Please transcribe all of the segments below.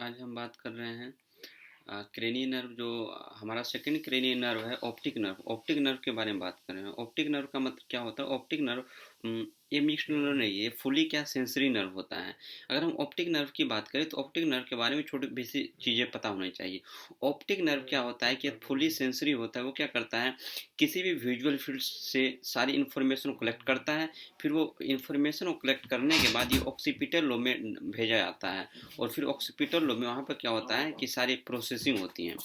आज हम बात कर रहे हैं क्रेनियल नर्व जो हमारा सेकंड क्रेनियल नर्व है। ऑप्टिक नर्व के बारे में बात कर रहे हैं। ऑप्टिक नर्व का मतलब क्या होता है? ऑप्टिक नर्व ये मिक्स्ड नर्व नहीं है, फुली क्या सेंसरी नर्व होता है। अगर हम ऑप्टिक नर्व की बात करें तो ऑप्टिक नर्व के बारे में छोटी बेसिक चीज़ें पता होनी चाहिए। ऑप्टिक नर्व क्या होता है कि फुली सेंसरी होता है। वो क्या करता है, किसी भी विजुअल फील्ड से सारी इन्फॉर्मेशन को कलेक्ट करता है। फिर वो इन्फॉर्मेशन को कलेक्ट करने के बाद ये ऑक्सीपिटल लोब में भेजा जाता है और फिर ऑक्सीपिटल लोब में वहाँ पर क्या होता है कि सारी प्रोसेसिंग होती है।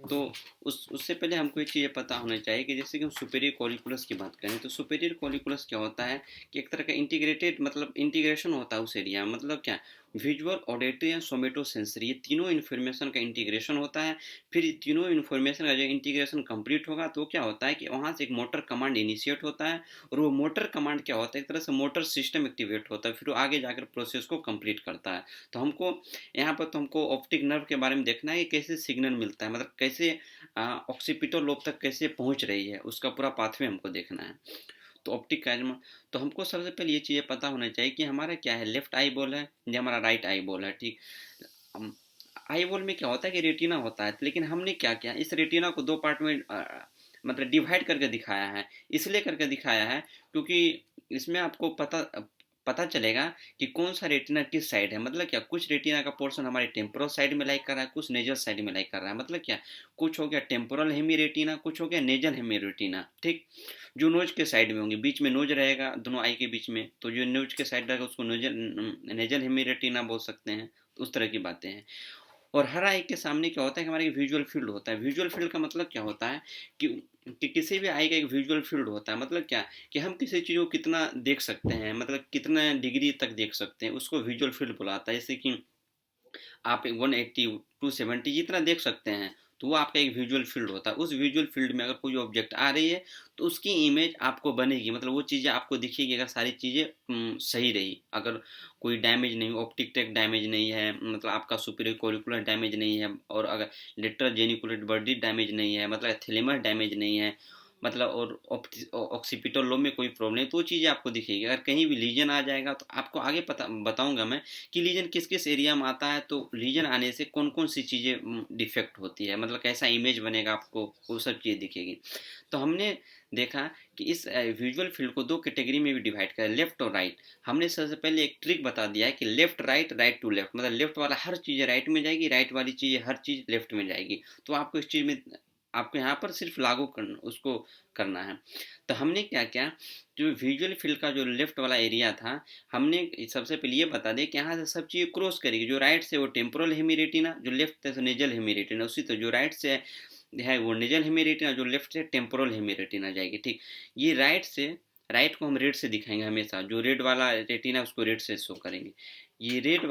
तो उससे पहले हमको एक चीज़ ये पता होना चाहिए कि जैसे कि हम सुपेरियर कॉलिकुलस की बात करें तो सुपेरियर कॉलिकुलस क्या होता है कि एक तरह का इंटीग्रेटेड मतलब इंटीग्रेशन होता है उस एरिया में। मतलब क्या, visual, auditory and somato sensory, ये तीनों इन्फॉर्मेशन का इंटीग्रेशन होता है। फिर तीनों इन्फॉर्मेशन का जब इंटीग्रेशन कंप्लीट होगा तो क्या होता है कि वहाँ से एक मोटर कमांड इनिशिएट होता है और वो मोटर कमांड क्या होता है, एक तरह से मोटर सिस्टम एक्टिवेट होता है, फिर वो आगे जाकर प्रोसेस को कंप्लीट करता है। तो हमको यहाँ पर तो हमको ऑप्टिक नर्व के बारे में देखना है कि कैसे सिग्नल मिलता है, मतलब कैसे ऑक्सीपिटल लोब तक कैसे पहुंच रही है, उसका पूरा पाथवे हमको देखना है। तो ऑप्टिक काइजमा, तो हमको सबसे पहले ये चीज़ें पता होना चाहिए कि हमारा क्या है, लेफ्ट आई बॉल है या हमारा राइट आई बॉल है। ठीक, आई बॉल में क्या होता है कि रेटिना होता है, लेकिन हमने क्या किया, इस रेटिना को दो पार्ट में मतलब डिवाइड करके दिखाया है। इसलिए करके दिखाया है क्योंकि इसमें आपको पता पता चलेगा कि कौन सा रेटिना किस साइड है। मतलब क्या, कुछ रेटिना का पोर्शन हमारे टेम्पोरल साइड में लाइक कर रहा है, कुछ नेजल साइड में लाइक कर रहा है। मतलब क्या, कुछ हो गया टेम्पोरल हेमी रेटिना, कुछ हो गया नेजल हेमी रेटिना। ठीक, जो नोज के साइड में होंगे, बीच में नोज रहेगा दोनों आई के बीच में, तो जो नोज के साइड रहेगा उसको नोजल नेजल हेमी रेटिना बोल सकते हैं। तो उस तरह की बातें हैं। और हर आई के सामने क्या होता है कि हमारा एक विजुअल फील्ड होता है। विजुअल फील्ड का मतलब क्या होता है कि किसी भी आई का एक विजुअल फील्ड होता है। मतलब क्या, कि हम किसी चीज़ को कितना देख सकते हैं, मतलब कितना डिग्री तक देख सकते हैं, उसको विजुअल फील्ड बुलाता है। जैसे कि आप 180 270 जितना देख सकते हैं, तो वो आपका एक विजुअल फील्ड होता है। उस विजुअल फील्ड में अगर कोई ऑब्जेक्ट आ रही है तो उसकी इमेज आपको बनेगी, मतलब वो चीज़ें आपको दिखेगी अगर सारी चीज़ें सही रही। अगर कोई डैमेज नहीं, ऑप्टिक टेक डैमेज नहीं है, मतलब आपका सुपीरियर कोलिकुलर डैमेज नहीं है, और अगर लेटरल जेनिकुलेट बॉडी डैमेज नहीं है, मतलब थैलेमस डैमेज नहीं है, मतलब और ऑक्सीपिटल लोब में कोई प्रॉब्लम नहीं, तो वो चीज़ें आपको दिखेगी। अगर कहीं भी लीजन आ जाएगा तो आपको आगे पता बताऊंगा मैं कि लीजन किस किस एरिया में आता है, तो लीजन आने से कौन कौन सी चीज़ें डिफेक्ट होती है, मतलब कैसा इमेज बनेगा आपको, वो सब चीज़ें दिखेगी। तो हमने देखा कि इस विजुअल फील्ड को दो कैटेगरी में भी डिवाइड करें, लेफ्ट और राइट। हमने सबसे पहले एक ट्रिक बता दिया है कि left right, right to left, मतलब लेफ्ट वाला हर चीज़ राइट में जाएगी, राइट वाली चीज़ हर चीज़ लेफ्ट में जाएगी। तो आपको इस चीज़ में आपको यहाँ पर सिर्फ लागू करना, उसको करना है। तो हमने क्या किया, जो विजुअल फील्ड का जो लेफ्ट वाला एरिया था, हमने सबसे पहले ये बता दें कि यहाँ से सब चीज़ क्रॉस करेगी। जो राइट से वो टेम्पोरल हेमी रेटिना, जो लेफ्ट से नेजल हेमी रेटिना, उसी तो जो राइट से है वो नेजल हेमी रेटिना, जो लेफ्ट से टेम्पोरल हेमी रेटिना जाएगी। ठीक, ये राइट से, राइट को हम रेड से दिखाएंगे हमेशा, जो रेड वाला रेटिना उसको रेड से शो करेंगे। ये रेड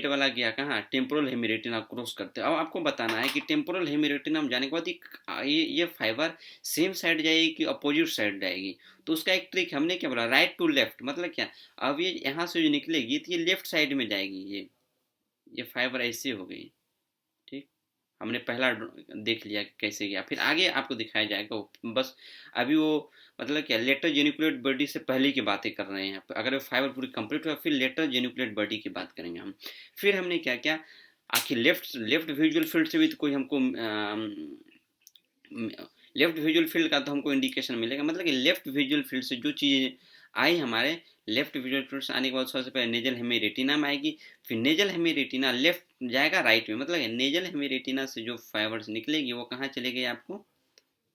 वाला गया कहाँ, टेम्पोरल हेमिरेटिना क्रॉस करते हैं। अब आपको बताना है कि टेम्पोरल हेमिरेटिना हम जाने के बाद ये फाइबर सेम साइड जाएगी कि अपोजिट साइड जाएगी। तो उसका एक ट्रिक हमने क्या बोला, राइट टू लेफ्ट। मतलब क्या, अब ये यहाँ से जो निकलेगी तो ये लेफ्ट साइड में जाएगी। ये फाइबर ऐसे हो गई। ठीक, हमने पहला देख लिया कैसे गया, फिर आगे आपको दिखाया जाएगा वो बस। अभी वो मतलब क्या, लेटर जेनिकुलेट बॉडी से पहले की बातें कर रहे हैं। अगर वो फाइबर पूरी कंप्लीट हुआ फिर लेटर जेनिकुलेट बॉडी की बात करेंगे हम। फिर हमने क्या क्या, आखिर लेफ्ट लेफ्ट विजुअल फील्ड से भी तो कोई हमको लेफ्ट विजुअल फील्ड का तो हमको इंडिकेशन मिलेगा। मतलब कि लेफ्ट विजुअल फील्ड से जो चीज़ें आई हमारे, लेफ्ट विजुअल फील्ड से आने के बाद सबसे पहले नेजल हेमी रेटिना में आएगी, फिर नेजल हेमी रेटिना लेफ्ट जाएगा राइट में। मतलब नेजल हेमी रेटिना से जो फाइबर्स निकलेगी वो कहाँ चले गए, आपको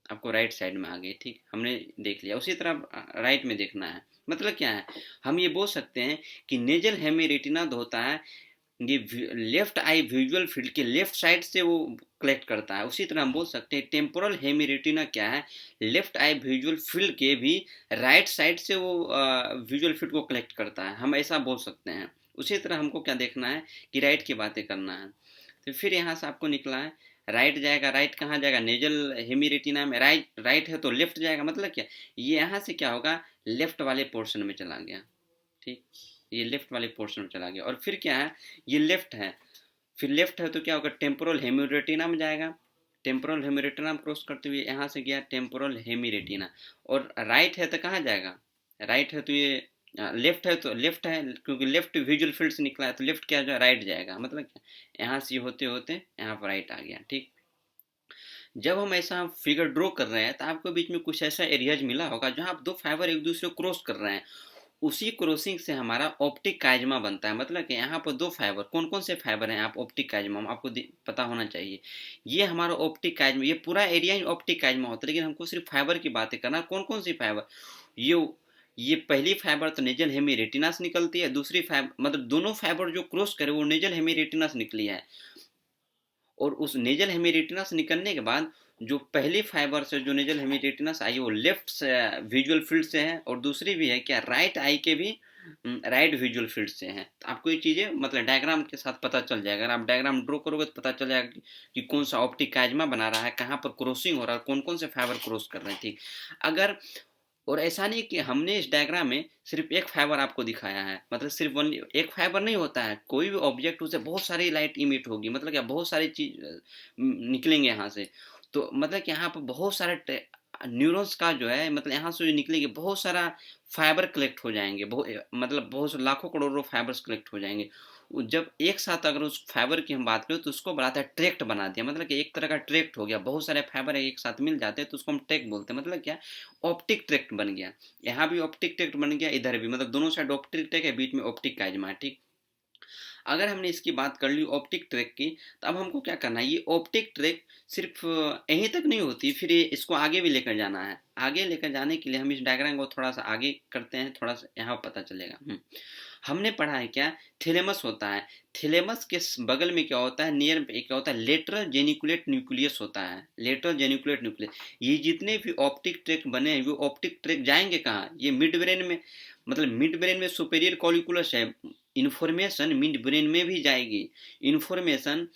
आपको राइट साइड में आ गए। ठीक, हमने देख लिया। उसी तरह राइट में देखना है। मतलब क्या है, हम ये बोल सकते हैं कि नेजल हेमी रेटिना तो होता है, ये लेफ्ट आई विजुअल फील्ड के लेफ्ट साइड से वो कलेक्ट करता है। उसी तरह हम बोल सकते हैं टेम्पोरल हेमिरेटिना क्या है, लेफ्ट आई विजुअल फील्ड के भी राइट साइड से वो विजुअल फील्ड को कलेक्ट करता है। हम ऐसा बोल सकते हैं। उसी तरह हमको क्या देखना है कि राइट की बातें करना है। तो फिर यहाँ से आपको निकला है राइट जाएगा, राइट कहाँ जाएगा, नेजल हेमिरेटिना में। राइट राइट है तो लेफ्ट जाएगा। मतलब क्या, ये यहाँ से क्या होगा, लेफ्ट वाले पोर्शन में चला गया। ठीक, ये लेफ्ट वाले पोर्शन में चला गया। और फिर क्या है, ये लेफ्ट है, फिर लेफ्ट है तो क्या होगा, टेम्पोरल हेमिरेटिना में जाएगा। टेम्पोरल हेमिरेटिना में क्रॉस करते हुए यहाँ से गया टेम्पोरल हेमिरेटिना। और राइट है तो कहाँ जाएगा, राइट है तो ये लेफ्ट है तो लेफ्ट है, क्योंकि लेफ्ट विजुअल फील्ड से निकला है तो लेफ्ट क्या जो राइट जाएगा, मतलब क्या, यहाँ से होते होते यहाँ पर राइट आ गया। ठीक, जब हम ऐसा फिगर ड्रॉ कर रहे हैं तो आपको बीच में कुछ ऐसा एरियाज मिला होगा जहाँ आप दो फाइबर एक दूसरे को क्रॉस कर रहे हैं, उसी क्रॉसिंग से हमारा ऑप्टिक काइजमा बनता है। मतलब कि यहाँ पर दो फाइबर, कौन कौन से फाइबर हैं आप ऑप्टिक काइजमा आपको पता होना चाहिए। ये हमारा ऑप्टिक काइजमा, ये पूरा एरिया ही ऑप्टिक काइजमा होता है, लेकिन हमको सिर्फ फाइबर की बातें करना। कौन कौन सी फाइबर, ये पहली फाइबर तो नेजल हेमी रेटिना से निकलती है, दूसरी फाइबर मतलब दोनों फाइबर जो क्रॉस करे वो नेजल हेमी रेटिना से निकली है, और उस नेजल हेमिरेटिना से निकलने के बाद जो पहली फाइबर से जो नेजल हेमिरेटिना से आई वो लेफ्ट से विजुअल फील्ड से है, और दूसरी भी है क्या, राइट आई के भी राइट विजुअल फील्ड से है। तो आपको ये चीज़ें मतलब डायग्राम के साथ पता चल जाएगा, अगर आप डायग्राम ड्रॉ करोगे तो पता चल जाएगा कि कौन सा ऑप्टिक काइजमा बना रहा है, कहाँ पर क्रॉसिंग हो रहा है, कौन कौन से फाइबर क्रॉस कर रहे हैं। ठीक, अगर, और ऐसा नहीं कि हमने इस डायग्राम में सिर्फ एक फाइबर आपको दिखाया है, मतलब सिर्फ वन एक फाइबर नहीं होता है, कोई भी ऑब्जेक्ट उसे बहुत सारी लाइट इमिट होगी, मतलब क्या बहुत सारी चीज निकलेंगे यहाँ से। तो मतलब कि यहाँ पर बहुत सारे न्यूरॉन्स का जो है, मतलब यहाँ से जो निकलेंगे बहुत सारा फाइबर कलेक्ट हो जाएंगे, बहुत मतलब बहुत लाखों करोड़ों फाइबर्स कलेक्ट हो जाएंगे। जब एक साथ अगर उस फाइबर की हम बात करें तो उसको बनाता है ट्रैक्ट बना दिया, मतलब कि एक तरह का ट्रैक्ट हो गया, बहुत सारे फाइबर एक साथ मिल जाते हैं तो उसको हम ट्रैक्ट बोलते हैं। मतलब क्या, ऑप्टिक ट्रैक्ट बन गया, यहाँ भी ऑप्टिक ट्रैक्ट बन गया, इधर भी, मतलब दोनों साइड ऑप्टिक ट्रैक्ट है, बीच में ऑप्टिक काइजमा है। ठीक, अगर हमने इसकी बात कर ली ऑप्टिक ट्रैक की, तो अब हमको क्या करना है, ये ऑप्टिक ट्रैक सिर्फ यहीं तक नहीं होती, फिर ये इसको आगे भी लेकर जाना है। आगे लेकर जाने के लिए हम इस डायग्राम को थोड़ा सा आगे करते हैं, थोड़ा सा यहाँ पता चलेगा। हमने पढ़ा है क्या, थैलेमस होता है, थैलेमस के बगल में क्या होता है, नियर क्या होता है, लेटरल जेनिकुलेट न्यूक्लियस होता है, लेटरल जेनिकुलेट न्यूक्लियस। ये जितने भी ऑप्टिक ट्रैक बने हैं वो ऑप्टिक ट्रैक जाएंगे कहाँ, ये मिड ब्रेन में, मतलब मिड ब्रेन में सुपेरियर कॉलिकुलस है, इन्फॉर्मेशन मिड ब्रेन में भी जाएगी, इन्फॉर्मेशन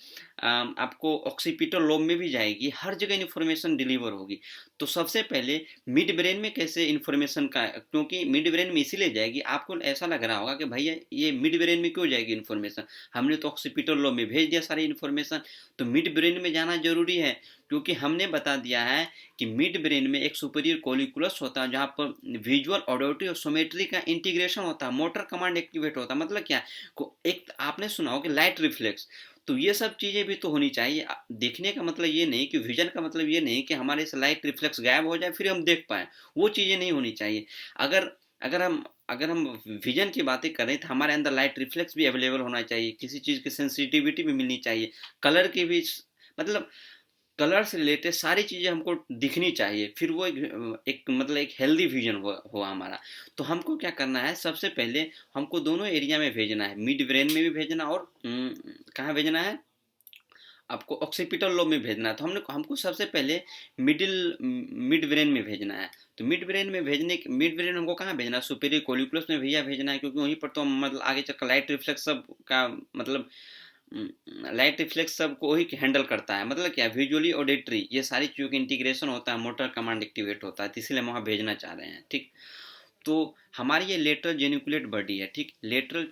आपको ऑक्सीपिटल लोब में भी जाएगी, हर जगह इन्फॉर्मेशन डिलीवर होगी। तो सबसे पहले मिड ब्रेन में कैसे इन्फॉर्मेशन का, क्योंकि मिड ब्रेन में इसीलिए जाएगी, आपको ऐसा लग रहा होगा कि भैया ये मिड ब्रेन में क्यों जाएगी इन्फॉर्मेशन, हमने तो ऑक्सीपिटल लोब में भेज दिया सारी इन्फॉर्मेशन। तो मिड ब्रेन में जाना जरूरी है, क्योंकि हमने बता दिया है कि मिड ब्रेन में एक सुपीरियर कोलिकुलस होता है जहाँ पर विजुअल ऑडिटरी और सोमेट्री का इंटीग्रेशन होता है, मोटर कमांड एक्टिवेट होता है। मतलब क्या, एक आपने सुना हो कि लाइट रिफ्लेक्स, तो ये सब चीज़ें भी तो होनी चाहिए। देखने का मतलब ये नहीं कि विजन का मतलब ये नहीं कि हमारे से लाइट रिफ्लेक्स गायब हो जाए फिर हम देख पाए, वो चीज़ें नहीं होनी चाहिए। अगर अगर हम विजन की बातें करें तो हमारे अंदर लाइट रिफ्लेक्स भी अवेलेबल होना चाहिए, किसी चीज़ की सेंसिटिविटी भी मिलनी चाहिए, कलर की भी, मतलब कलर से रिलेटेड सारी चीज़ें हमको दिखनी चाहिए, फिर वो एक मतलब एक हेल्दी विजन हो हमारा। तो हमको क्या करना है, सबसे पहले हमको दोनों एरिया में भेजना है, मिड ब्रेन में भी भेजना और कहाँ भेजना है, आपको ऑक्सीपिटल लोब में भेजना है। तो हमको सबसे पहले मिड ब्रेन में भेजना है। तो मिड ब्रेन हमको कहाँ भेजना है, सुपेरियर कोलिकुलस में भैया भेजना है, क्योंकि वहीं पर तो मतलब आगे चलकर लाइट रिफ्लेक्स सब का मतलब लाइट रिफ्लेक्स सब को वही हैंडल करता है। मतलब क्या, विजुअली ऑडिटरी ये सारी चीज़ों की इंटीग्रेशन होता है, मोटर कमांड एक्टिवेट होता है, तो इसलिए हम वहाँ भेजना चाह रहे हैं। ठीक, तो हमारी ये लेटरल जेनिकुलेट बॉडी है। ठीक, लेटरल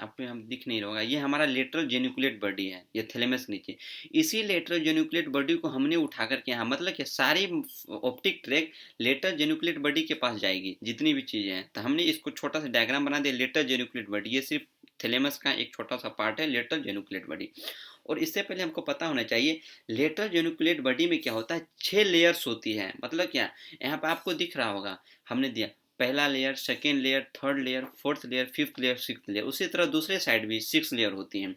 आपको हम दिख नहीं रहा, ये हमारा लेटरल जेनिकुलेट बॉडी है, ये थैलेमस नीचे। इसी लेटरल जेनिकुलेट बॉडी को हमने उठा करके यहाँ, मतलब कि सारी optic track lateral geniculate body के पास जाएगी, जितनी भी चीज़ें हैं। तो हमने इसको छोटा सा डायग्राम बना दिया, लेटरल जेनिकुलेट बॉडी, ये सिर्फ थैलेमस का एक छोटा सा पार्ट है, लेटरल जेनिकुलेट बॉडी। और इससे पहले हमको पता होना चाहिए लेटरल जेनिकुलेट बॉडी में क्या होता है, 6 लेयर्स होती है। मतलब क्या, यहाँ पे आपको दिख रहा होगा, हमने दिया पहला layer, second layer, third layer, fourth layer, fifth layer, six layer. उसी तरह दूसरे साइड भी 6 लेयर होती हैं।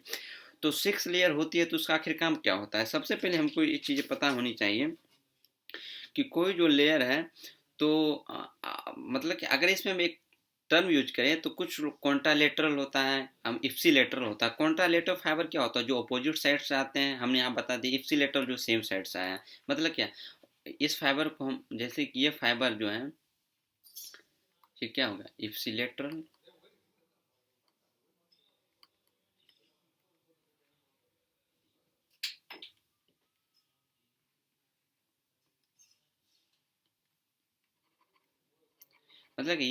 तो 6 लेयर होती है तो उसका आखिर काम क्या होता है, सबसे पहले हमको ये चीज़ें पता होनी चाहिए कि कोई जो लेयर है, तो मतलब कि अगर इसमें हम एक टर्म यूज करें तो कुछ कॉन्ट्रालेटरल होता है, हम इप्सिलेटरल होता है। कॉन्ट्रालेटरल फाइबर क्या होता है, जो अपोजिट साइड से आते हैं, हमने यहाँ बता दिया। इप्सिलेटरल जो सेम साइड से आया है। मतलब क्या, इस फाइबर को हम, जैसे कि ये फाइबर जो है, ये क्या होगा, इप्सिलेटरल, मतलब कि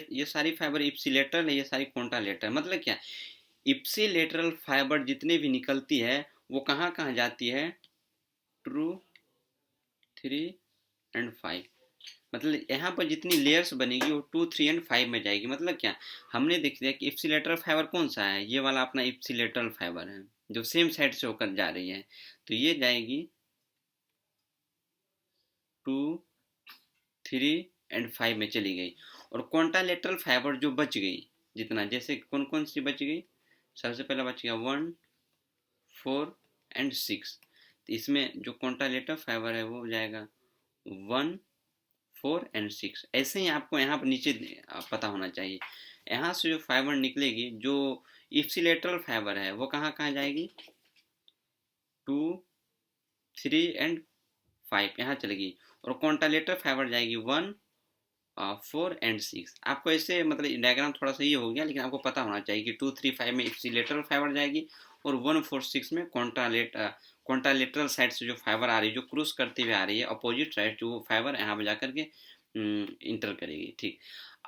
ये सारी फाइबर इप्सिलेटरल है, ये सारी कॉन्ट्रालेटरल। मतलब क्या, इप्सिलेटरल फाइबर जितनी भी निकलती है वो कहाँ कहाँ जाती है, 2, 3 एंड 5, मतलब यहाँ पर जितनी लेयर्स बनेगी वो 2, 3 एंड 5 में जाएगी। मतलब क्या, हमने देख लिया कि इप्सिलेटरल फाइबर कौन सा है, ये वाला अपना इप्सिलेटरल फाइबर है जो सेम साइड से होकर जा रही है, तो ये जाएगी 2, 3 एंड 5 में चली गई। और कॉन्टालेटरल फाइबर जो बच गई, जितना जैसे कौन कौन सी बच गई, सबसे पहला बच गया 1, 4 एंड 6। तो इसमें जो कॉन्टालेटरल फाइबर है वो जाएगा 1, 4 एंड 6। ऐसे ही आपको यहाँ पर नीचे पता होना चाहिए। यहाँ से जो फाइबर निकलेगी, जो इप्सिलेटरल फाइबर है वो कहाँ कहाँ जाएगी, 2, 3 एंड 5 यहाँ चलेगी। और कॉन्टालेटरल फाइबर जाएगी 1, 4 एंड 6। आपको ऐसे मतलब डायग्राम थोड़ा सा ये हो गया, लेकिन आपको पता होना चाहिए कि 2, 3, 5 में इप्सिलेटरल फाइबर जाएगी और 1, 4, 6 में कॉन्टालेटरल साइड से जो फाइबर आ रही है, जो क्रॉस करती हुई आ रही है अपोजिट साइड, जो फाइबर यहाँ पे जाकर के इंटर करेगी। ठीक,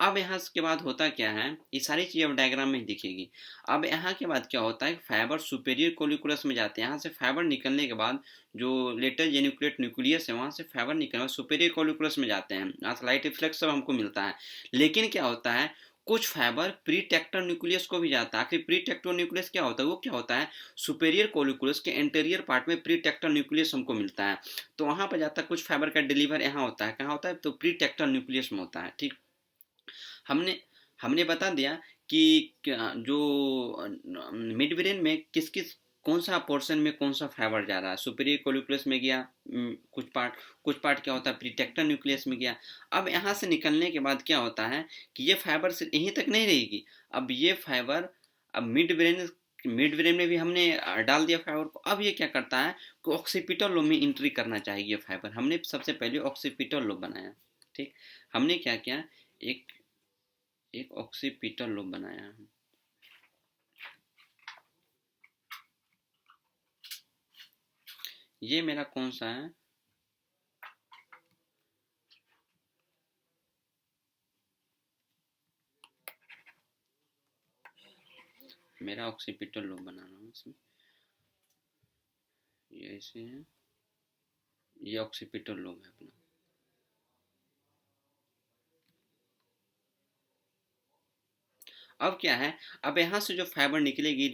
अब यहाँ के बाद होता क्या है, ये सारी चीज़ अब डायग्राम में दिखेगी। अब यहाँ के बाद क्या होता है, फाइबर सुपेरियर कोलिकुलस में जाते हैं। यहाँ से फाइबर निकलने के बाद जो लेटर जेन्युक्लेट न्यूक्लियस है, वहाँ से फाइबर निकलना सुपेरियर कोलिकुलस में जाते हैं। यहाँ से लाइट रिफ्लेक्स सब हमको मिलता है। लेकिन क्या होता है, कुछ फाइबर प्री टेक्टर न्यूक्लियस को भी जाता है। आखिर प्री टेक्टर न्यूक्लियस क्या होता है, वो क्या होता है, सुपेरियर कोलिकुलस के एंटेरियर पार्ट में प्री टेक्टर न्यूक्लियस हमको मिलता है। तो वहाँ पर जाता है, कुछ फाइबर का डिलीवर यहाँ होता है, कहाँ होता है, तो प्री टेक्टर न्यूक्लियस में होता है। ठीक, हमने हमने बता दिया कि जो मिड ब्रेन में किस किस कौन सा पोर्शन में कौन सा फाइबर जा रहा है। सुपीरियर कोलिकुलस में गया कुछ पार्ट क्या होता है, प्रीटेक्टर न्यूक्लियस में गया। अब यहाँ से निकलने के बाद क्या होता है कि ये फाइबर से यहीं तक नहीं रहेगी। अब ये फाइबर, अब मिड ब्रेन में भी हमने डाल दिया फाइबर को। अब ये क्या करता है कि ऑक्सीपिटल लोब में एंट्री करना चाहिए। ये फाइबर हमने सबसे पहले ऑक्सीपिटल लोब बनाया। ठीक, हमने क्या किया, एक एक ऑक्सीपिटल लोब बनाया है। ये मेरा कौन सा है, मेरा ऑक्सीपिटल लोब बना रहा हूँ इसमें। ये ऐसे है, ये ऑक्सीपिटल लोब है अपना। अब क्या है, अब यहाँ से जो फाइबर निकलेगी,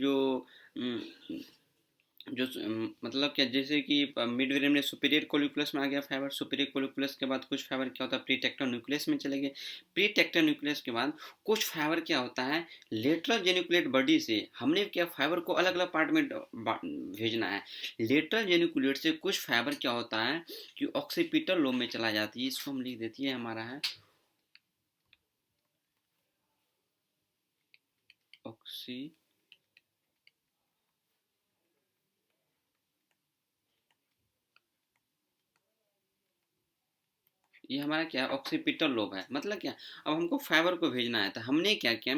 मतलब क्या, जैसे कि मिड ब्रेन में सुपीरियर कोलिकुलस में आ गया फाइबर। सुपीरियर कोलिकुलस के बाद कुछ फाइबर क्या होता है, प्रीटेक्टर न्यूक्लियस में चले गए। प्रीटेक्टर न्यूक्लियस के बाद कुछ फाइबर क्या होता है, लेटरल जेनिकुलेट बॉडी से हमने क्या फाइबर को अलग अलग पार्ट में भेजना है। लेटरल जेनिकुलेट से कुछ फाइबर क्या होता है कि ऑक्सीपिटल लोब में चला जाती है। इसको हम लिख देती है, हमारा है ऑक्सी, ये हमारा क्या है, ऑक्सीपिटल लोब है। मतलब क्या, अब हमको फाइबर को भेजना है, तो हमने क्या किया,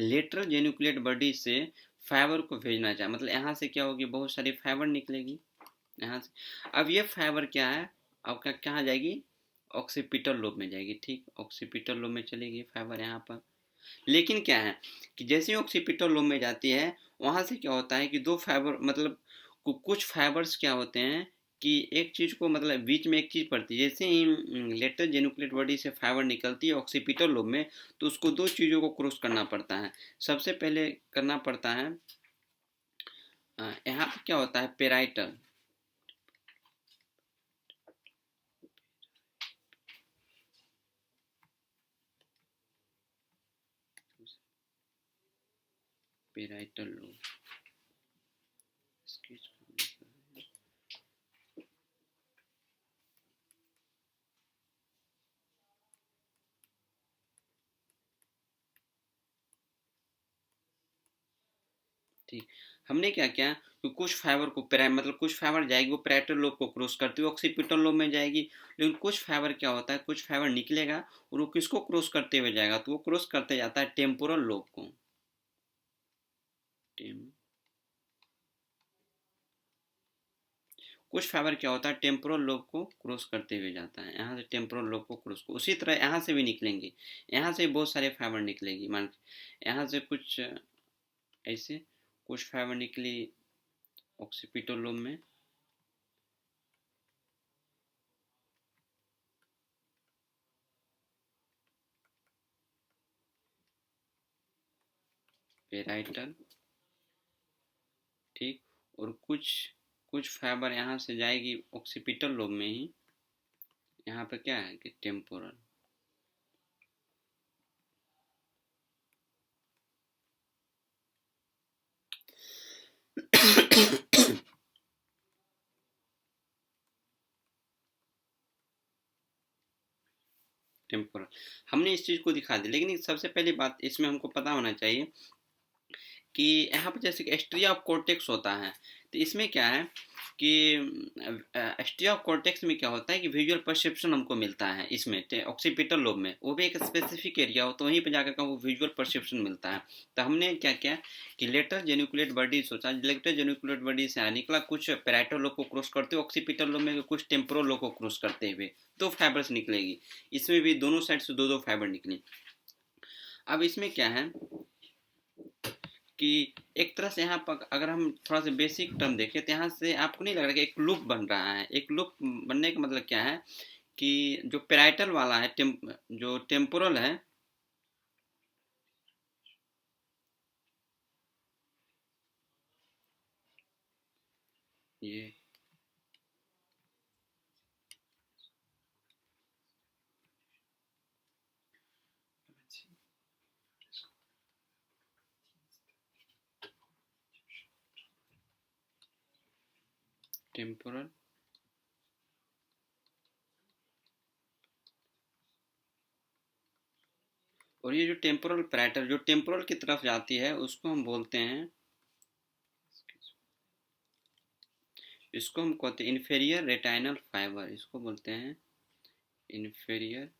लेटरल जेनिकुलेट बॉडी से फाइबर को भेजना चाहिए। मतलब यहाँ से क्या होगी, बहुत सारी फाइबर निकलेगी यहाँ से। अब ये फाइबर क्या है, अब क्या कहाँ जाएगी, ऑक्सीपिटल लोब में जाएगी। ठीक, ऑक्सीपिटल लोब में चलेगी फाइबर यहाँ पर। लेकिन क्या है कि जैसे ही ऑक्सीपिटल लोब में जाती है, वहाँ से क्या होता है कि दो फाइबर, मतलब कुछ फाइबर्स क्या होते हैं कि एक चीज़ को, मतलब बीच में एक चीज़ पड़ती है। जैसे ही लेटर जेनुक्लेट बॉडी से फाइबर निकलती है ऑक्सीपिटल लोब में, तो उसको दो चीज़ों को क्रॉस करना पड़ता है। सबसे पहले करना पड़ता है, यहाँ पर क्या होता है, पेराइटल, पेराइटल लोब, ठीक। हमने क्या किया कि कुछ फाइबर को मतलब कुछ फाइबर जाएगी वो पैराइटल लोब को क्रॉस करती हुई ऑक्सीपिटल लोब में जाएगी। लेकिन कुछ फाइबर क्या होता है, कुछ फाइबर निकलेगा और वो किसको क्रॉस करते हुए जाएगा, तो वो क्रॉस करते जाता है टेम्पोरल लोब को। कुछ फाइबर क्या होता है, टेम्पोरल लोब को क्रॉस करते हुए जाता है। यहाँ से टेम्पोरल लोब को क्रॉस, उसी तरह यहाँ से भी निकलेंगे। यहाँ से बहुत सारे फाइबर निकलेगी। मान यहाँ से कुछ ऐसे कुछ फाइबर निकली ऑक्सीपिटल लोब में, पेराइटल, ठीक। और कुछ कुछ फाइबर यहाँ से जाएगी ऑक्सीपिटल लोब में ही, यहाँ पे क्या है कि टेम्पोरल। टेम्पोरल हमने इस चीज़ को दिखा दिया, लेकिन सबसे पहली बात इसमें हमको पता होना चाहिए कि यहाँ पर जैसे कि एस्ट्रिया ऑफ कोर्टेक्स होता है, तो इसमें क्या है कि एस्ट्रिया ऑफ कोर्टेक्स में क्या होता है कि विजुअल परसेप्शन हमको मिलता है इसमें ऑक्सीपिटल लोब में, वो भी एक स्पेसिफिक एरिया हो, तो वहीं पर जाकर का वो विजुअल परसेप्शन मिलता है। तो हमने क्या किया कि लेटर जेनिकुलेट बॉडी सोचा, लेटर जेनिकुलेट बॉडी से निकला कुछ पैराइटल लोब को क्रॉस करते हुए ऑक्सीपिटल लोब में, कुछ टेम्पोरल लोब को क्रॉस करते हुए दो फाइबर्स निकलेगी। इसमें भी दोनों साइड से दो दो फाइबर निकली। अब इसमें क्या है कि एक तरह से यहाँ पर अगर हम थोड़ा सा बेसिक टर्म देखें तो यहाँ से आपको नहीं लग रहा कि एक लूप बन रहा है। एक लूप बनने का मतलब क्या है कि जो पेराइटल वाला है जो टेम्पोरल है, ये टेम्पोरल और ये जो टेम्पोरल पैराइटल जो टेम्पोरल की तरफ जाती है उसको हम बोलते हैं, इसको हम कहते हैं इन्फेरियर रेटाइनल फाइबर, इसको बोलते हैं इन्फेरियर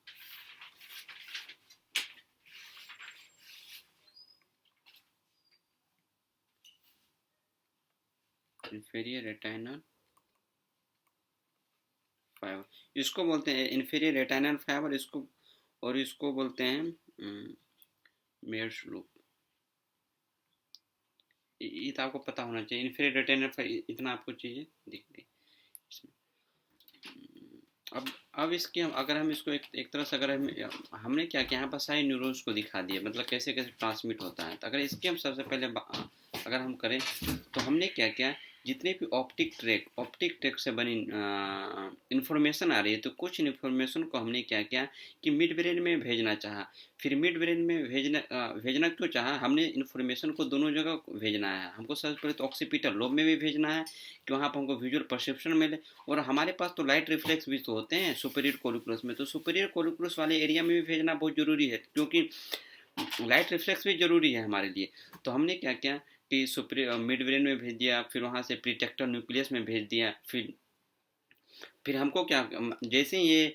इन्फेरियर रेटाइनल फाइबर, इसको बोलते हैं इन्फेरियर रेटाइनल फाइबर, इसको और इसको बोलते हैं मेयर्स लूप। ये तो आपको पता होना चाहिए, इन्फेरियर रेटाइनल फाइबर, इतना आपको चीज़ें दिख गई इसमें। अब इसकी हम अगर हम इसको एक तरह से अगर हमने क्या किया यहाँ पर सारे न्यूरॉन्स को दिखा दिया, मतलब कैसे कैसे ट्रांसमिट होता है। तो अगर इसकी हम सबसे पहले अगर हम करें तो हमने क्या किया, जितने भी ऑप्टिक ट्रैक से बनी इंफॉर्मेशन आ रही है, तो कुछ इन्फॉर्मेशन को हमने क्या किया कि मिड ब्रेन में भेजना चाहा। फिर मिड ब्रेन में भेजना क्यों चाहा, हमने इन्फॉर्मेशन को दोनों जगह भेजना है। हमको सबसे पहले तो ऑक्सीपिटल लोब में भी भेजना है कि वहाँ पर हमको विजुअल परसेप्शन मिले, और हमारे पास तो लाइट रिफ्लेक्स भी तो होते हैं सुपीरियर कोलिकुलस में, तो सुपीरियर कोलिकुलस वाले एरिया में भी भेजना बहुत ज़रूरी है, क्योंकि लाइट रिफ्लेक्स भी ज़रूरी है हमारे लिए। तो हमने क्या किया कि सुपीरियर मिड ब्रेन में भेज दिया, फिर वहाँ से प्रीटेक्टर न्यूक्लियस में भेज दिया। फिर हमको क्या, जैसे ये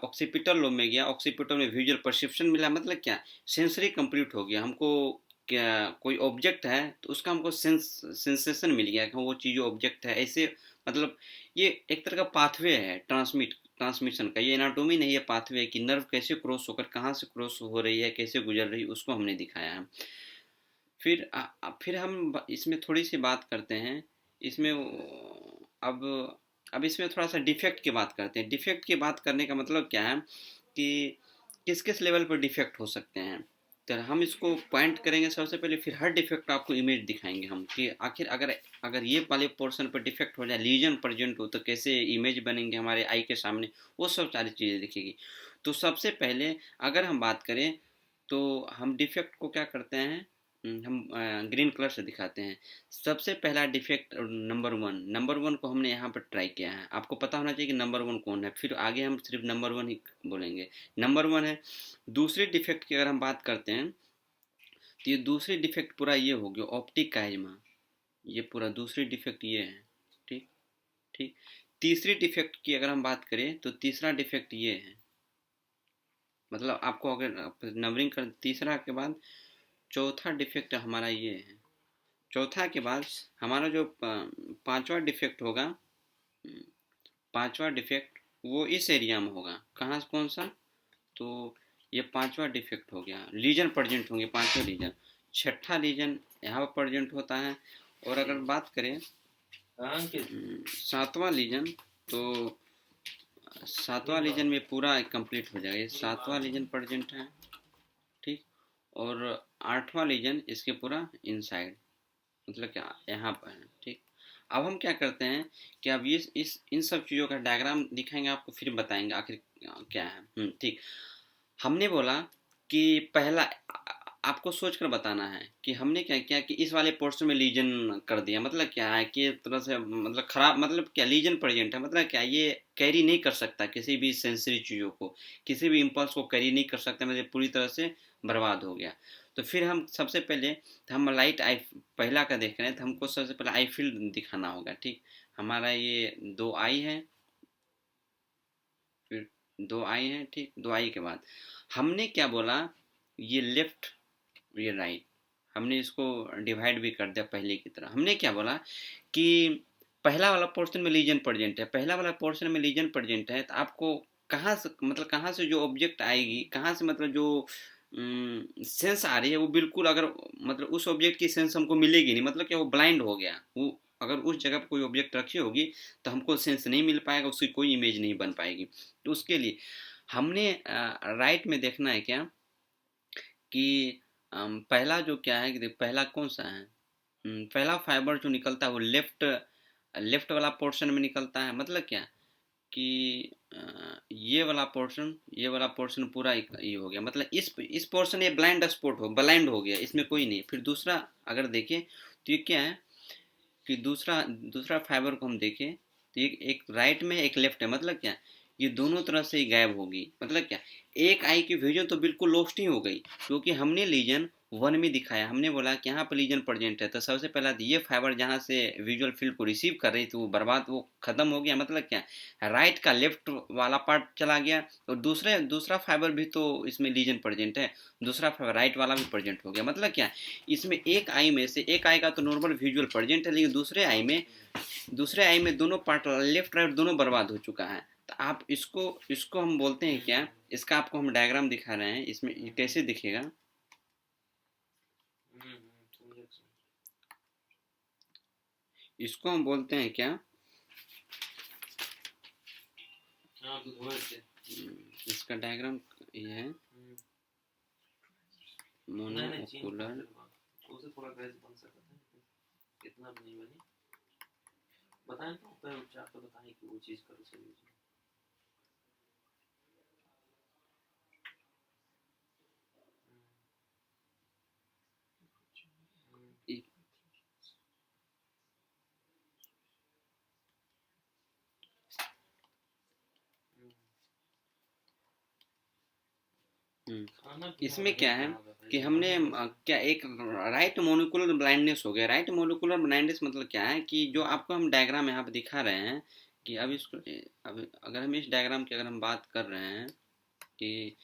ऑक्सीपिटल लोब में गया, ऑक्सीपिटल में विजुअल परसेप्शन मिला, मतलब क्या सेंसरी कंप्लीट हो गया। हमको क्या कोई ऑब्जेक्ट है तो उसका हमको सेंसेशन मिल गया कि वो चीज़ ऑब्जेक्ट है, ऐसे मतलब ये एक तरह का पाथवे है ट्रांसमिशन का। ये एनाटोमी नहीं है, पाथवे है कि नर्व कैसे क्रॉस होकर कहाँ से क्रॉस हो रही है, कैसे गुजर रही है, उसको हमने दिखाया है। फिर हम इसमें थोड़ी सी बात करते हैं इसमें अब अब इसमें थोड़ा सा डिफेक्ट की बात करते हैं। डिफेक्ट की बात करने का मतलब क्या है कि किस किस लेवल पर डिफेक्ट हो सकते हैं, तो हम इसको पॉइंट करेंगे सबसे पहले, फिर हर डिफेक्ट आपको इमेज दिखाएंगे हम कि आखिर अगर अगर ये वाले पोर्शन पर डिफेक्ट हो जाए, लीजन प्रेजेंट हो, तो कैसे इमेज बनेंगे हमारे आई के सामने, वो सब सारी चीज़ें दिखेगी। तो सबसे पहले अगर हम बात करें तो हम डिफेक्ट को क्या करते हैं, हम ग्रीन कलर से दिखाते हैं। सबसे पहला डिफेक्ट नंबर वन को हमने यहाँ पर ट्राई किया है। आपको पता होना चाहिए कि नंबर वन कौन है, फिर आगे हम सिर्फ नंबर वन ही बोलेंगे। नंबर वन है। दूसरी डिफेक्ट की अगर हम बात करते हैं तो ये दूसरी डिफेक्ट पूरा ये हो गया ऑप्टिक काइमा, ये पूरा दूसरी डिफेक्ट ये है। ठीक ठीक। तीसरी डिफेक्ट की अगर हम बात करें तो तीसरा डिफेक्ट ये है, मतलब आपको अगर नंबरिंग कर तीसरा के बाद चौथा डिफेक्ट हमारा ये है। चौथा के बाद हमारा जो पांचवा डिफेक्ट होगा, पांचवा डिफेक्ट वो इस एरिया में होगा। कहाँ कौन सा, तो ये पांचवा डिफेक्ट हो गया। लीजन प्रेजेंट होंगे पांचों लीजन। छठा लीजन यहाँ पर प्रेजेंट होता है। और अगर बात करें सातवां लीजन, तो सातवां लीजन में पूरा कंप्लीट हो जाएगा। ये सातवां लीजन प्रेजेंट है। ठीक। और आठवां लीजन इसके पूरा इनसाइड, मतलब क्या यहाँ पर है, ठीक। अब हम क्या करते हैं कि अब ये इस इन सब चीज़ों का डायग्राम दिखाएंगे आपको, फिर बताएंगे आखिर क्या है। ठीक। हमने बोला कि पहला आपको सोच कर बताना है कि हमने क्या किया कि इस वाले पोर्शन में लीजन कर दिया, मतलब क्या है कि एक तरह से मतलब खराब, मतलब क्या लीजन प्रेजेंट है, मतलब क्या ये कैरी नहीं कर सकता किसी भी सेंसरी चीज़ों को, किसी भी इम्पल्स को कैरी नहीं कर सकता, मतलब पूरी तरह से बर्बाद हो गया। तो फिर हम सबसे पहले तो हम लाइट आई पहला का देख रहे हैं, तो हमको सबसे पहले आई फील्ड दिखाना होगा, ठीक। हमारा ये दो आई है, फिर दो आई है, ठीक। दो आई के बाद हमने क्या बोला, ये लेफ्ट ये राइट, हमने इसको डिवाइड भी कर दिया पहले की तरह। हमने क्या बोला कि पहला वाला पोर्शन में लीजन प्रेजेंट है, पहला वाला पोर्शन में लीजन प्रेजेंट है, तो आपको कहाँ से, मतलब कहाँ से जो ऑब्जेक्ट आएगी, कहाँ से मतलब जो सेंस आ रही है वो बिल्कुल, अगर मतलब उस ऑब्जेक्ट की सेंस हमको मिलेगी नहीं, मतलब क्या वो ब्लाइंड हो गया वो, अगर उस जगह पर कोई ऑब्जेक्ट रखी होगी तो हमको सेंस नहीं मिल पाएगा, उसकी कोई इमेज नहीं बन पाएगी। तो उसके लिए हमने राइट में देखना है क्या कि पहला जो क्या है कि पहला कौन सा है, पहला फाइबर जो निकलता है वो लेफ्ट लेफ्ट वाला पोर्शन में निकलता है, मतलब क्या कि ये वाला पोर्शन पूरा ये हो गया, मतलब इस पोर्शन ये ब्लाइंड स्पॉट हो, ब्लाइंड हो गया, इसमें कोई नहीं। फिर दूसरा अगर देखें तो ये क्या है कि दूसरा दूसरा फाइबर को हम देखें तो ये एक राइट में एक लेफ्ट है, मतलब क्या ये दोनों तरफ से ही गायब होगी, मतलब क्या एक आई की विजन तो बिल्कुल लॉस्ट ही हो गई, क्योंकि हमने लीजन वन में दिखाया, हमने बोला कि यहाँ पर लीजन प्रेजेंट है, तो सबसे पहला तो ये फाइबर जहाँ से विजुअल फील्ड को रिसीव कर रही थी वो बर्बाद, वो खत्म हो गया, मतलब क्या राइट का लेफ्ट वाला पार्ट चला गया, और दूसरा फाइबर भी तो इसमें लीजन प्रेजेंट है, दूसरा फाइबर राइट वाला भी प्रेजेंट हो गया, मतलब क्या इसमें एक आई में से एक आई का तो नॉर्मल विजुअल प्रेजेंट है, लेकिन दूसरे आई में दोनों पार्ट लेफ्ट राइट दोनों बर्बाद हो चुका है। तो आप इसको इसको हम बोलते हैं क्या, इसका आपको हम डायग्राम दिखा रहे हैं, इसमें ये कैसे दिखेगा, इसको हम बोलते हैं क्या, इसका डायग्राम ये है मोनोकुलर, इसमें क्या है कि हमने क्या एक राइट मोलिकुलर ब्लाइंडनेस हो गया, राइट मोलिकुलर ब्लाइंडनेस मतलब क्या है कि जो आपको हम डायग्राम यहाँ पे दिखा रहे हैं कि अब इसको, अब अगर हम इस डायग्राम की अगर हम बात कर रहे हैं कि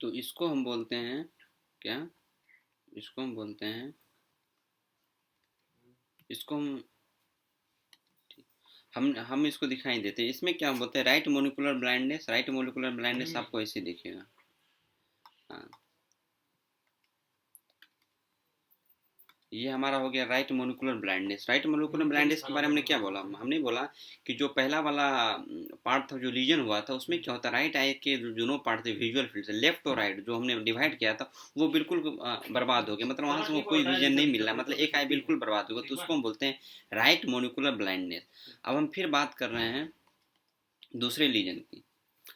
तो इसको हम बोलते हैं क्या, इसको हम बोलते हैं, इसको हम इसको दिखाई देते हैं, इसमें क्या बोलते हैं right molecular blindness, right molecular blindness आपको ऐसे दिखेगा। हाँ, ये हमारा हो गया right molecular blindness. Right molecular blindness के बारे में हमने क्या बोला, हमने बोला कि जो पहला वाला पार्ट था जो लीजन हुआ था उसमें क्या होता है, राइट आई के जो दोनों पार्ट थे विजुअल फील्ड से लेफ्ट और राइट जो हमने डिवाइड किया था वो बिल्कुल बर्बाद हो गया, मतलब वहां से वो कोई विजन नहीं मिल रहा, मतलब एक आई बिल्कुल बर्बाद हो गया, तो उसको हम बोलते हैं राइट मोलिकुलर ब्लाइंडनेस। अब हम फिर बात कर रहे हैं दूसरे लीजन की।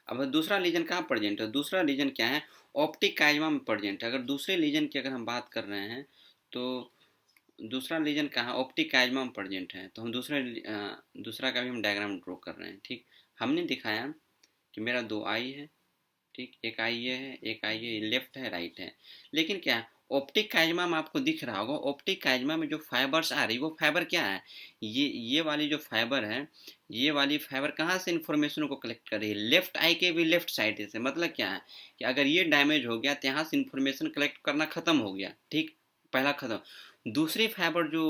अब दूसरा लीजन कहाँ प्रेजेंट है, दूसरा लीजन क्या है, ऑप्टिक काइजमा में प्रेजेंट है। अगर दूसरे लीजन की अगर हम बात कर रहे हैं तो दूसरा लीजन कहाँ ऑप्टिक काइजमा में प्रेजेंट है, तो हम दूसरा का भी हम डायग्राम ड्रॉ कर रहे हैं, ठीक। हमने दिखाया कि मेरा दो आई है, ठीक, एक आई ये है, एक आई ये लेफ्ट है राइट है, लेकिन क्या है ऑप्टिक काइजमा में आपको दिख रहा होगा, ऑप्टिक काइजमा में जो फाइबर्स आ रही वो फाइबर क्या है, ये वाली जो फाइबर है, ये वाली फाइबर कहाँ से इंफॉर्मेशन को कलेक्ट कर रही है, लेफ्ट आई के भी लेफ्ट साइड से, मतलब क्या है कि अगर ये डैमेज हो गया तो यहाँ से इंफॉर्मेशन कलेक्ट करना खत्म हो गया, ठीक, पहला खत्म। दूसरी फाइबर जो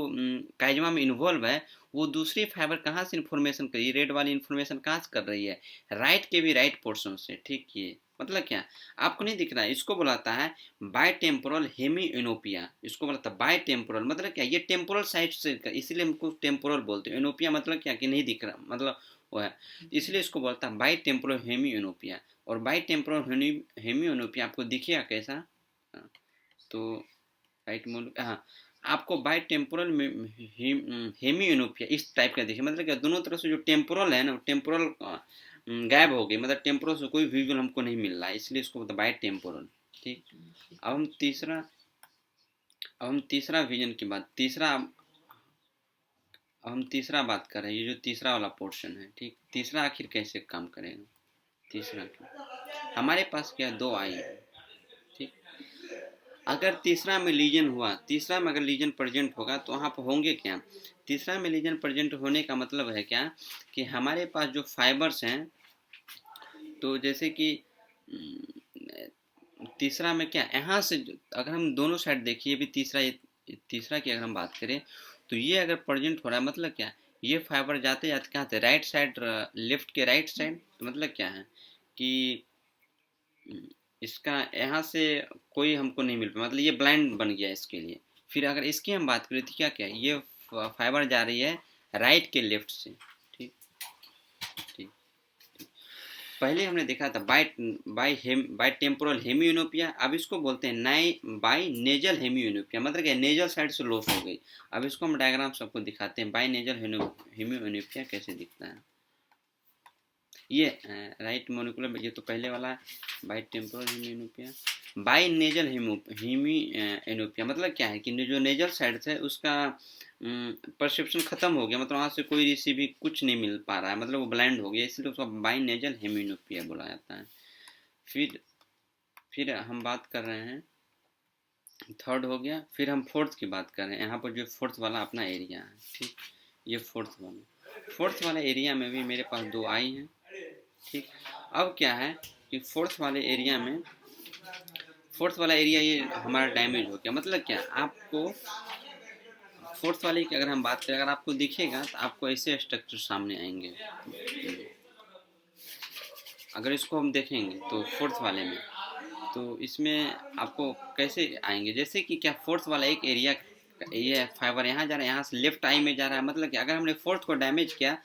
काइजमा में इन्वॉल्व है वो दूसरी फाइबर कहाँ से इंफॉर्मेशन कर रही है, रेड वाली इंफॉर्मेशन कहाँ से कर रही है, राइट के भी राइट पोर्शन से, ठीक। ये मतलब क्या, आपको नहीं दिख रहा है, इसको बुलाता है बाय टेम्पोरल हेमियोनोपिया। इसको बुलाता है बाय टेम्पोरल, मतलब क्या, ये टेम्पोरल साइड से, इसीलिए हमको टेम्पोरल बोलते हैं। एनोपिया मतलब क्या, कि नहीं दिख रहा, मतलब वो है, इसलिए इसको बोलता है बाय टेम्पोरल हेमियोनोपिया। और बाय टेम्पोरल हेमियोनोपिया आपको दिखेगा कैसा, हाँ, तो राइट मोल, हाँ, आपको बाय टेम्पोरल हेमियोनोपिया इस टाइप का देखिए, मतलब क्या, दोनों तरफ से जो टेम्पोरल है ना, टेम्पोरल गायब हो गई, मतलब टेम्पोरल से कोई विजुअल हमको नहीं मिल रहा है, इसलिए इसको बोलते बाय टेम्पोरल। ठीक। अब हम तीसरा अब हम तीसरा विजन की बात तीसरा अब हम तीसरा बात कर रहे हैं, ये जो तीसरा वाला पोर्शन है। ठीक, तीसरा आखिर कैसे काम करेगा। तीसरा हमारे पास क्या, दो आई है। ठीक, अगर तीसरा में लीजन हुआ, तीसरा में अगर लीजन प्रेजेंट होगा तो वहाँ पर होंगे क्या, तीसरा में लीजन प्रेजेंट होने का मतलब है क्या, कि हमारे पास जो फाइबर्स हैं, तो जैसे कि तीसरा में क्या, यहाँ से अगर हम दोनों साइड देखिए, भी तीसरा, ये तीसरा की अगर हम बात करें, तो ये अगर प्रेजेंट हो रहा है, मतलब क्या, ये फाइबर जाते जाते कहाँ थे, राइट साइड, लेफ्ट के राइट साइड, तो मतलब क्या है कि इसका यहाँ से कोई हमको नहीं मिल पाया, मतलब ये ब्लाइंड बन गया इसके लिए। फिर अगर इसकी हम बात करें तो क्या क्या, ये फाइबर जा रही है राइट के लेफ्ट से। ठीक। ठीक। पहले हमने देखा था बाय टेम्पोरल हेमियोनोपिया, अब इसको बोलते हैं नाई बाय नेजल हेमियोनोपिया, मतलब क्या, नेजल साइड से लॉस हो गई। अब इसको हम डायग्राम सबको दिखाते हैं, बाय नेजल हेमियोनोपिया कैसे दिखता है। ये राइट मोलिकुलर, ये तो पहले वाला है बाई टेम्पोरल हेमियोनोपिया। बाई नेजल हेमियोनोपिया मतलब क्या है, कि जो नेजल साइड है उसका परसेप्शन खत्म हो गया, मतलब वहाँ से कोई रिसीव भी कुछ नहीं मिल पा रहा है, मतलब वो ब्लाइंड हो गया, इसलिए उसको बाई नेजल हेमियोनोपिया बोला जाता है। फिर हम बात कर रहे हैं, थर्ड हो गया, फिर हम फोर्थ की बात कर रहे हैं। यहाँ पर जो फोर्थ वाला अपना एरिया है। ठीक, ये फोर्थ वाला एरिया में भी मेरे पास दो आई हैं। ठीक, अब क्या है कि फोर्थ वाला एरिया ये हमारा डैमेज हो गया, मतलब क्या, आपको फोर्थ वाले की अगर हम बात करें, अगर आपको दिखेगा तो आपको ऐसे स्ट्रक्चर सामने आएंगे। अगर इसको हम देखेंगे तो फोर्थ वाले में, तो इसमें आपको कैसे आएंगे, जैसे कि क्या, फोर्थ वाला एक एरिया, ये फाइबर यहाँ जा रहा है, यहाँ से लेफ्ट आई में जा रहा है, मतलब कि अगर हमने फोर्थ को डैमेज किया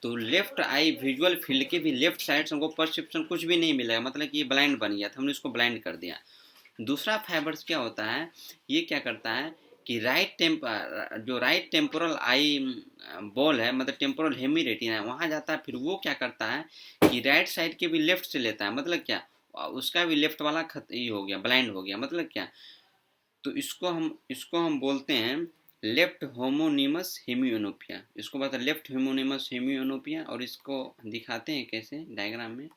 तो लेफ्ट आई विजुअल फील्ड के भी लेफ्ट साइड से हमको परसेप्शन कुछ भी नहीं मिलेगा, मतलब कि ये ब्लाइंड बन गया था, हमने इसको ब्लाइंड कर दिया। दूसरा फाइबर्स क्या होता है, ये क्या करता है कि जो राइट टेम्पोरल आई बॉल है, मतलब टेम्पोरल हेमी रेटिना है, वहाँ जाता है, फिर वो क्या करता है कि राइट साइड के भी लेफ्ट से लेता है, मतलब क्या, उसका भी लेफ्ट वाला ये हो गया, ब्लाइंड हो गया, मतलब क्या, तो इसको हम बोलते हैं लेफ्ट होमोनिमस हेमियोनोपिया। इसको बता लेफ्ट होमोनिमस हेमियोनोपिया, और इसको दिखाते हैं कैसे डायग्राम में।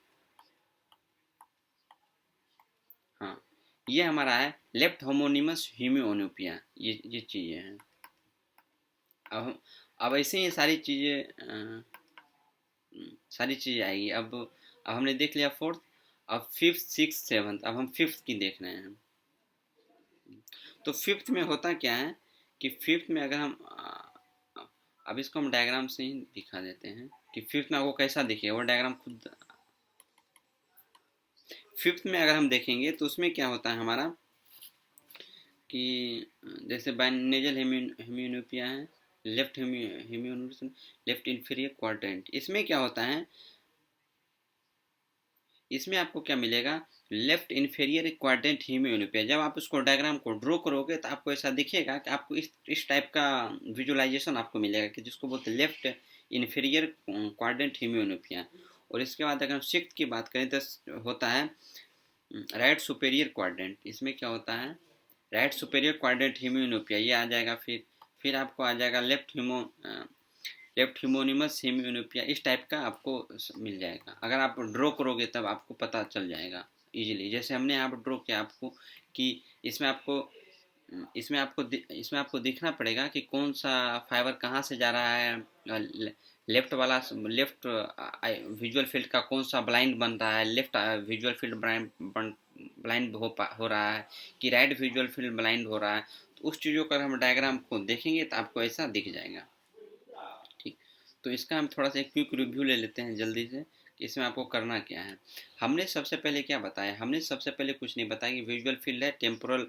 हाँ, ये हमारा है लेफ्ट होमोनिमस हेमियोनोपिया, ये चीज़ें हैं। अब ऐसे ही सारी चीज़ें आएगी। अब हमने देख लिया फोर्थ, अब फिफ्थ सिक्स सेवन्थ, अब हम फिफ्थ की देख रहे हैं। तो फिफ्थ में होता क्या है कि फिफ्थ में अगर हम अब इसको हम डायग्राम से ही दिखा देते हैं कि फिफ्थ में आपको कैसा दिखेगा, वो डायग्राम खुद। फिफ्थ में अगर हम देखेंगे तो उसमें क्या होता है हमारा, कि जैसे बाइनेजल हेमियोनोपिया है, लेफ्ट हेमियोनोपिया, लेफ्ट इंफीरियर क्वाड्रेंट, इसमें क्या होता है, इसमें आपको क्या मिलेगा, लेफ्ट इन्फीरियर क्वाड्रेंट हेमियोनोपिया। जब आप उसको डायग्राम को ड्रॉ करोगे तो आपको ऐसा दिखेगा कि आपको इस टाइप का विजुअलाइजेशन आपको मिलेगा, कि जिसको बोलते हैं लेफ्ट इन्फीरियर क्वाड्रेंट हेमियोनोपिया। और इसके बाद अगर हम सिक्स्थ की बात करें तो होता है राइट सुपेरियर क्वाड्रेंट। इसमें क्या होता है, राइट सुपेरियर क्वाड्रेंट हेमियोनोपिया ये आ जाएगा। फिर आपको आ जाएगा लेफ्ट ह्यूमोनिमस हेमियोनोपिया, इस टाइप का आपको मिल जाएगा। अगर आप ड्रॉ करोगे तब आपको पता चल जाएगा इजीली, जैसे हमने यहाँ पर ड्रॉ किया आपको, कि इसमें आपको इसमें आपको दिखना पड़ेगा कि कौन सा फाइबर कहाँ से जा रहा है, लेफ्ट वाला, लेफ्ट विजुअल फील्ड का कौन सा ब्लाइंड बन रहा है, लेफ्ट विजुअल फील्ड ब्लाइंड हो रहा है, कि राइट विजुअल फील्ड ब्लाइंड हो रहा है। तो उस चीज़ों का हम डायग्राम को देखेंगे तो आपको ऐसा दिख जाएगा। ठीक, तो इसका हम थोड़ा सा एक क्विक रिव्यू ले लेते हैं जल्दी से, इसमें आपको करना क्या है। हमने सबसे पहले क्या बताया, हमने सबसे पहले कुछ नहीं बताया कि विजुअल फील्ड है, टेम्पोरल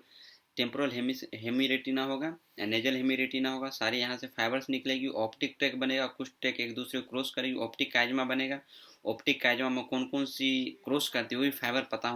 टेम्पोरल हेमी रेटिना होगा, नेजल हेमी रेटिना होगा, सारे यहाँ से फाइबर्स निकलेगी, ऑप्टिक ट्रैक बनेगा, कुछ ट्रैक एक दूसरे को क्रॉस करेगी, ऑप्टिक काइजमा बनेगा। ऑप्टिक काइजमा में कौन कौन सी क्रॉस करती है वो भी फाइबर पता